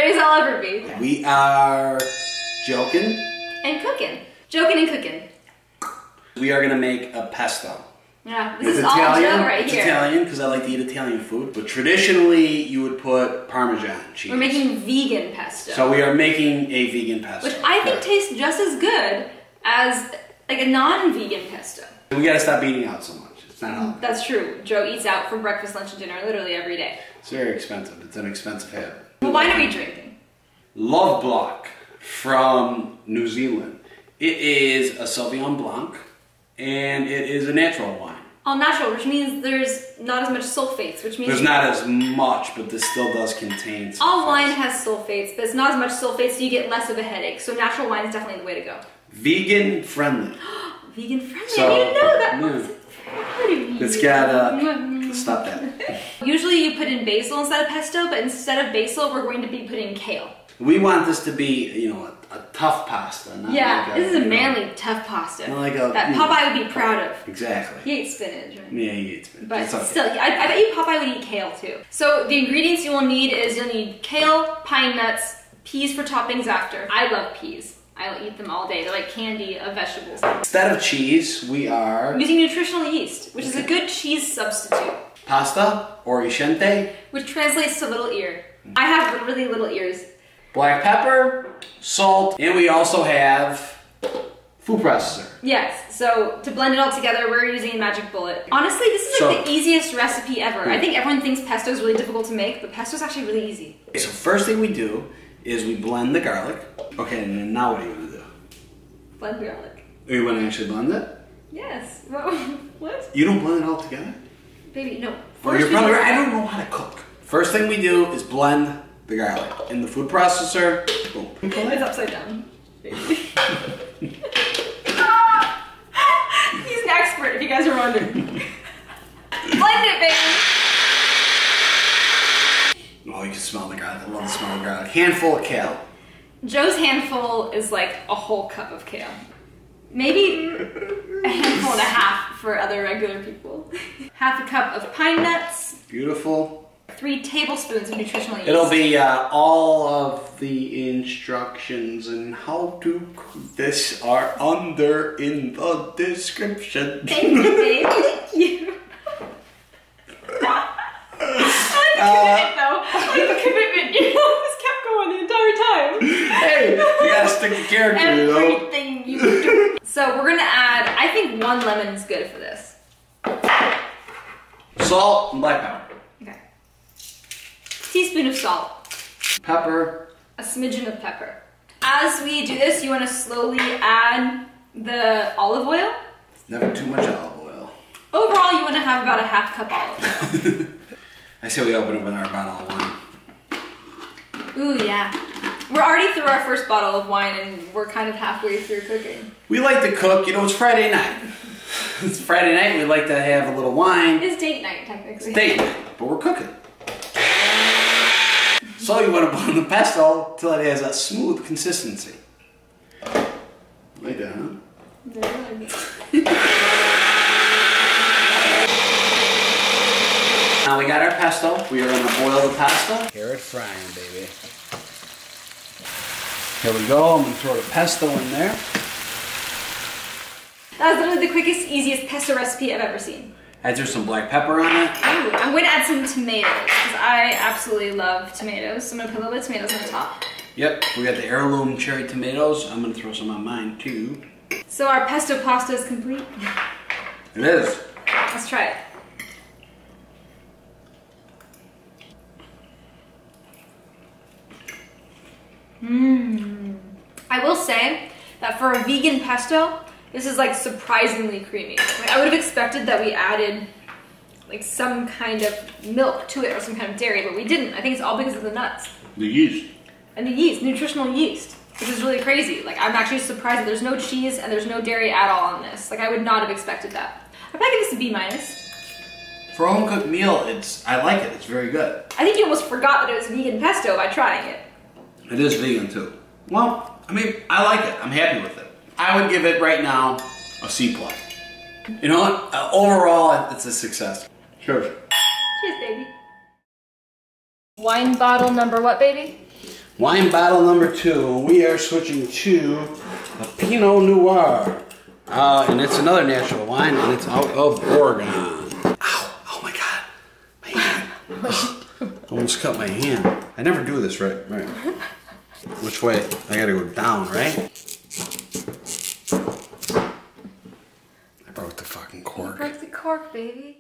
Great as I'll ever be. We are JoKen and Cooken. JoKen and Cooken. We are gonna make a pesto. Yeah, this is Italian, all Joe right it's here. It's Italian because I like to eat Italian food, but traditionally you would put Parmesan cheese. We're making vegan pesto. So we are making a vegan pesto. Which I think tastes just as good as like a non-vegan pesto. We gotta stop eating out so much. It's not healthy. That's true. Joe eats out for breakfast, lunch, and dinner literally every day. It's very expensive. It's an expensive habit. What wine are we drinking? Love Block from New Zealand. It is a Sauvignon Blanc, and it is a natural wine. All natural, which means there's not as much sulfates, which means... There's not as much, but this still does contain sulfates. All wine has sulfates, but it's not as much sulfates, so you get less of a headache. So natural wine is definitely the way to go. Vegan friendly. Vegan friendly? So, I didn't know that. Yeah. It's got, stop that. Usually you put in basil instead of pesto, but instead of basil, we're going to be putting kale. We want this to be, you know, a tough pasta. Not yeah, like this is a manly, tough pasta. Not like a, that Popeye would be proud of. Exactly. He eats spinach, right? Yeah, he eats spinach. But still, I bet you Popeye would eat kale too. So the ingredients you will need is you'll need kale, pine nuts, peas for toppings after. I love peas. I'll eat them all day. They're like candy of vegetables. Instead of cheese, we are using nutritional yeast, which is a good cheese substitute. Pasta, orishente, which translates to little ear. I have really little ears. Black pepper, salt, and we also have food processor. Yes, so to blend it all together, we're using a magic bullet. Honestly, this is like the easiest recipe ever. I think everyone thinks pesto is really difficult to make, but pesto is actually really easy. Okay, so first thing we do is we blend the garlic. Okay, and now what are you gonna do? Blend garlic. Are you gonna actually blend it? Yes. What? You don't blend it all together? Baby, no. Well, you're probably right. I don't know how to cook. First thing we do is blend the garlic in the food processor. Boom. It's upside down. He's an expert, if you guys are wondering. Blend it, baby. Oh, you can smell the garlic. I love the smell of garlic. Handful of kale. Joe's handful is like a whole cup of kale. Maybe a handful and a half for other regular people. Half a cup of pine nuts. Beautiful. 3 tablespoons of nutritional yeast. It'll be all of the instructions and how to cook this are under in the description. Thank you, babe. Thank you. I like the commitment, you know, this kept going the entire time. Hey, you gotta stick to character, everything you do. So we're gonna add, I think 1 lemon is good for this. Salt and black pepper. Okay. Teaspoon of salt. Pepper. A smidgen of pepper. As we do this, you wanna slowly add the olive oil. Never too much olive oil. Overall, you wanna have about a half cup olive oil. I say we open it with our bottle of wine. Ooh, yeah. We're already through our first bottle of wine and we're kind of halfway through cooking. We like to cook, you know, it's Friday night. It's Friday night, we like to have a little wine. It's date night, technically. It's date night, but we're cooking. So you want to blend the pesto till it has a smooth consistency. Like that, huh? Now we got our pesto. We are going to boil the pasta. Carrot frying, baby. Here we go. I'm going to throw the pesto in there. That was literally the quickest, easiest pesto recipe I've ever seen. I threw some black pepper on it. Ooh, I'm going to add some tomatoes because I absolutely love tomatoes. So I'm going to put a little bit of tomatoes on the top. Yep, we got the heirloom cherry tomatoes. I'm going to throw some on mine too. So our pesto pasta is complete. It is. Let's try it. I will say that for a vegan pesto, this is like surprisingly creamy. Like, I would have expected that we added like some kind of milk to it or some kind of dairy, but we didn't. I think it's all because of the nuts. The yeast. And the yeast, nutritional yeast, which is really crazy. Like I'm actually surprised that there's no cheese and there's no dairy at all on this. Like I would not have expected that. I'd probably give this a B-. For a home cooked meal, I like it. It's very good. I think you almost forgot that it was vegan pesto by trying it. It is vegan too. Well, I mean, I like it. I'm happy with it. I would give it right now a C+. You know what? Overall, it's a success. Cheers. Cheers, baby. Wine bottle number what, baby? Wine bottle number 2. We are switching to a Pinot Noir. And it's another natural wine, and it's out of Oregon. Ow! Oh my God! My hand. Almost cut my hand. I never do this right. Which way? I gotta go down, right? I broke the fucking cork. You broke the cork, baby.